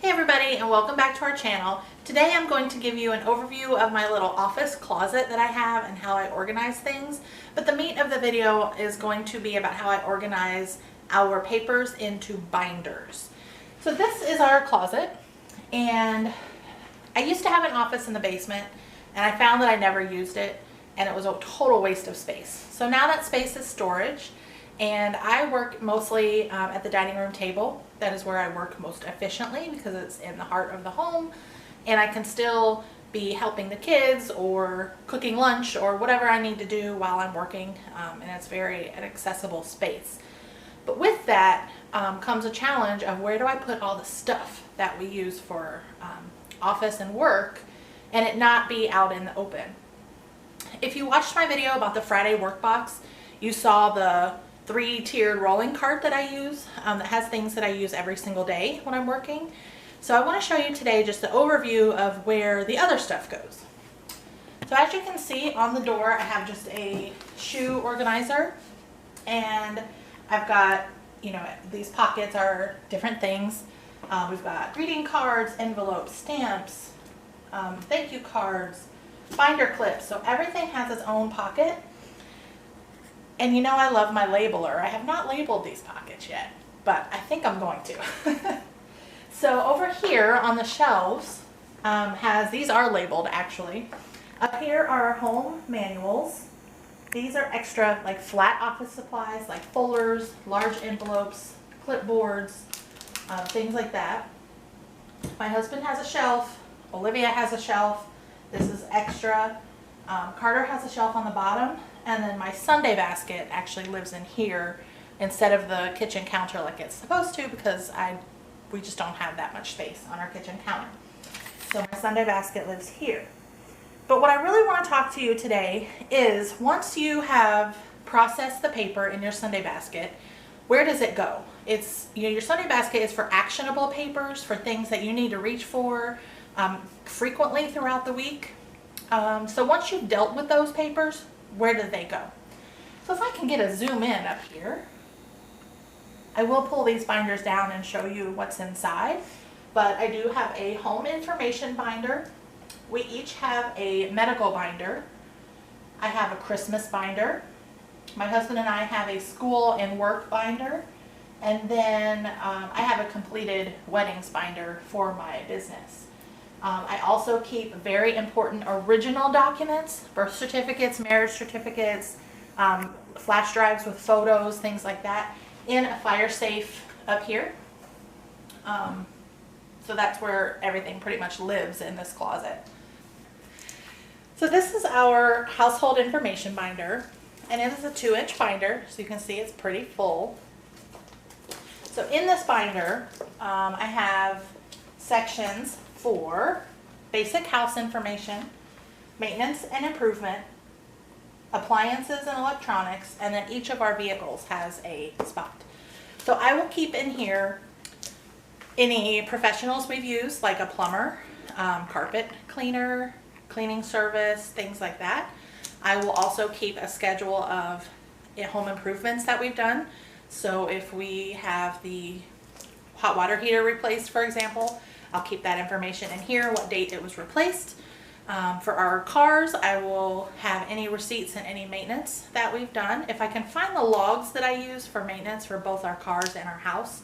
Hey everybody, and welcome back to our channel. Today I'm going to give you an overview of my little office closet that I have and how I organize things. But the meat of the video is going to be about how I organize our papers into binders. So this is our closet, and I used to have an office in the basement and I found that I never used it and it was a total waste of space. So now that space is storage, and I work mostly at the dining room table. That is where I work most efficiently because it's in the heart of the home, and I can still be helping the kids or cooking lunch or whatever I need to do while I'm working, and it's an accessible space. But with that comes a challenge of where do I put all the stuff that we use for office and work and it not be out in the open. If you watched my video about the Friday work box, you saw the 3-tiered rolling cart that I use that has things that I use every single day when I'm working. So I want to show you today just the overview of where the other stuff goes. So as you can see on the door, I have just a shoe organizer, and I've got, these pockets are different things. We've got greeting cards, envelopes, stamps, thank you cards, binder clips, so everything has its own pocket. And I love my labeler. I have not labeled these pockets yet, but I think I'm going to. So over here on the shelves these are labeled actually. Up here are our home manuals. These are extra like flat office supplies like folders, large envelopes, clipboards, things like that. My husband has a shelf. Olivia has a shelf. This is extra. Carter has a shelf on the bottom. And then my Sunday basket actually lives in here instead of the kitchen counter like it's supposed to, because we just don't have that much space on our kitchen counter. So my Sunday basket lives here. But what I really want to talk to you today is, once you have processed the paper in your Sunday basket, where does it go? It's, your Sunday basket is for actionable papers, for things that you need to reach for frequently throughout the week. So once you've dealt with those papers, where do they go? So if I can get a zoom in up here, I will pull these binders down and show you what's inside. But I do have a home information binder. We each have a medical binder. I have a Christmas binder. My husband and I have a school and work binder. And then I have a completed weddings binder for my business. I also keep very important original documents, birth certificates, marriage certificates, flash drives with photos, things like that, in a fire safe up here. So that's where everything pretty much lives in this closet. So this is our household information binder, and it is a 2-inch binder, so you can see it's pretty full. So in this binder, I have sections for basic house information, maintenance and improvement, appliances and electronics, and then each of our vehicles has a spot. So I will keep in here any professionals we've used, like a plumber, carpet cleaner, cleaning service, things like that. I will also keep a schedule of home improvements that we've done. So if we have the hot water heater replaced, for example, I'll keep that information in here, what date it was replaced. For our cars, I will have any receipts and any maintenance that we've done. If I can find the logs that I use for maintenance for both our cars and our house,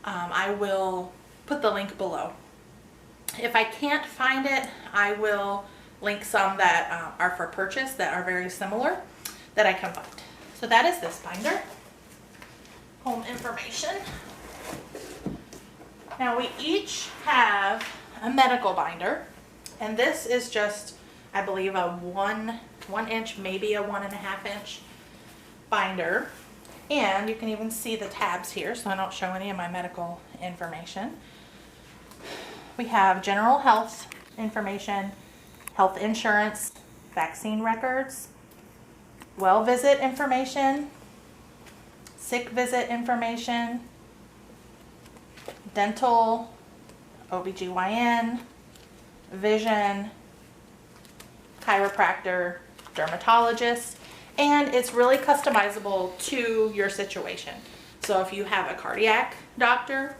I will put the link below. If I can't find it, I will link some that are for purchase that are very similar that I can find. So that is this binder, home information. Now we each have a medical binder, and this is just, I believe, a one inch, maybe a 1.5 inch binder. And you can even see the tabs here, so I don't show any of my medical information. We have general health information, health insurance, vaccine records, well visit information, sick visit information, dental, OBGYN, vision, chiropractor, dermatologist, and it's really customizable to your situation. So if you have a cardiac doctor,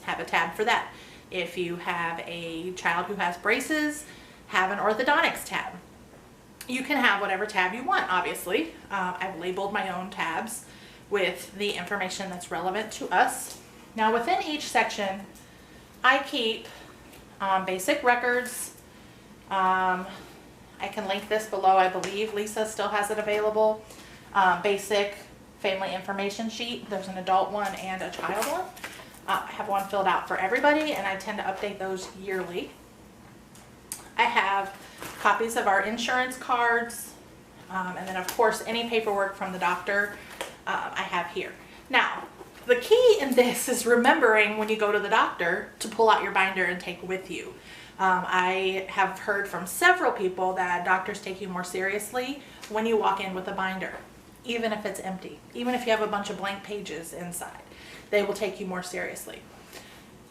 have a tab for that. If you have a child who has braces, have an orthodontics tab. You can have whatever tab you want, obviously. I've labeled my own tabs with the information that's relevant to us. Now within each section, I keep basic records. I can link this below. I believe Lisa still has it available. Basic family information sheet. There's an adult one and a child one. I have one filled out for everybody, and I tend to update those yearly. I have copies of our insurance cards, and then of course any paperwork from the doctor I have here. Now, the key in this is remembering when you go to the doctor to pull out your binder and take with you. I have heard from several people that doctors take you more seriously when you walk in with a binder, even if it's empty, even if you have a bunch of blank pages inside, they will take you more seriously.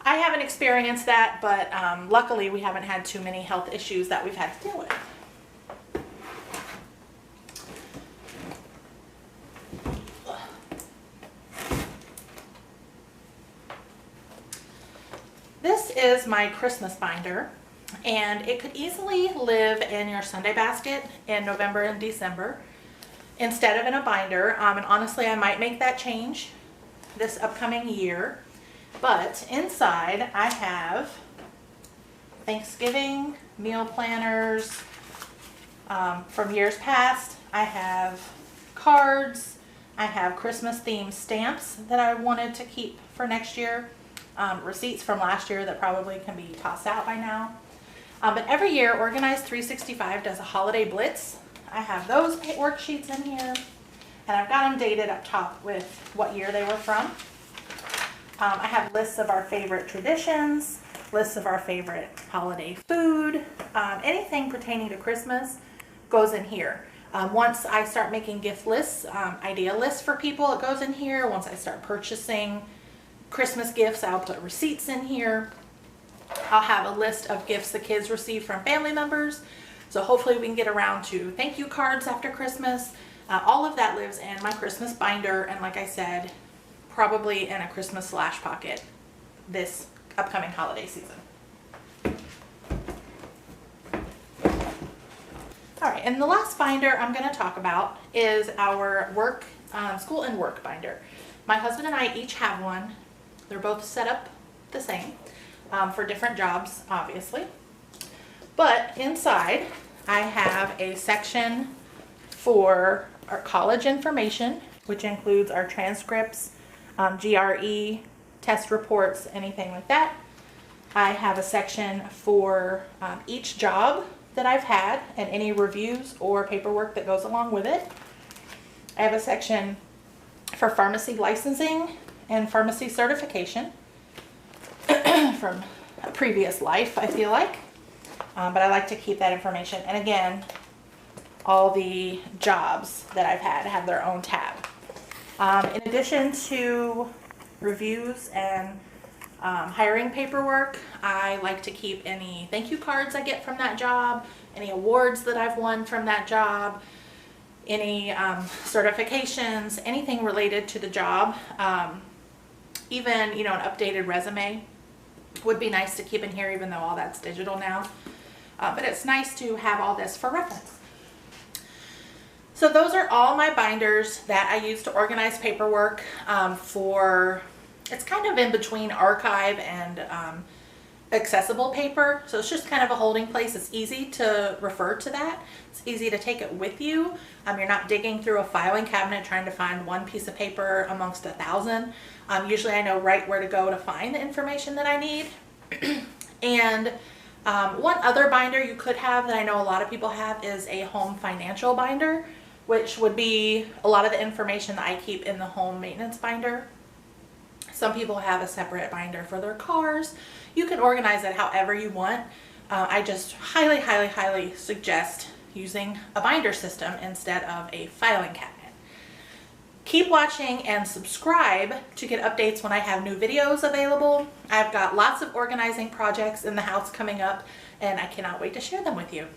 I haven't experienced that, but luckily we haven't had too many health issues that we've had to deal with. This is my Christmas binder, and it could easily live in your Sunday basket in November and December instead of in a binder, and honestly I might make that change this upcoming year. But inside I have Thanksgiving meal planners from years past. I have cards. I have Christmas themed stamps that I wanted to keep for next year. Receipts from last year that probably can be tossed out by now. But every year Organized 365 does a holiday blitz. I have those worksheets in here, and I've got them dated up top with what year they were from. I have lists of our favorite traditions, lists of our favorite holiday food, anything pertaining to Christmas goes in here. Once I start making gift lists, idea lists for people, it goes in here. Once I start purchasing Christmas gifts, I'll put receipts in here. I'll have a list of gifts the kids receive from family members. So hopefully we can get around to thank you cards after Christmas. All of that lives in my Christmas binder, and like I said, probably in a Christmas slash pocket this upcoming holiday season. All right, and the last binder I'm going to talk about is our work, school and work binder. My husband and I each have one. They're both set up the same for different jobs, obviously. But inside I have a section for our college information, which includes our transcripts, GRE, test reports, anything like that. I have a section for each job that I've had and any reviews or paperwork that goes along with it. I have a section for pharmacy licensing and pharmacy certification from a previous life, I feel like. But I like to keep that information. And again, all the jobs that I've had have their own tab. In addition to reviews and hiring paperwork, I like to keep any thank you cards I get from that job, any awards that I've won from that job, any certifications, anything related to the job. Even, you know, an updated resume would be nice to keep in here, even though all that's digital now. But it's nice to have all this for reference. So those are all my binders that I use to organize paperwork it's kind of in between archive and accessible paper. So it's just kind of a holding place. It's easy to refer to that. It's easy to take it with you. You're not digging through a filing cabinet trying to find one piece of paper amongst 1,000. Usually I know right where to go to find the information that I need. And one other binder you could have that I know a lot of people have is a home financial binder, which would be a lot of the information that I keep in the home maintenance binder. Some people have a separate binder for their cars. You can organize it however you want. I just highly, highly, highly suggest using a binder system instead of a filing cabinet. Keep watching and subscribe to get updates when I have new videos available. I've got lots of organizing projects in the house coming up, and I cannot wait to share them with you.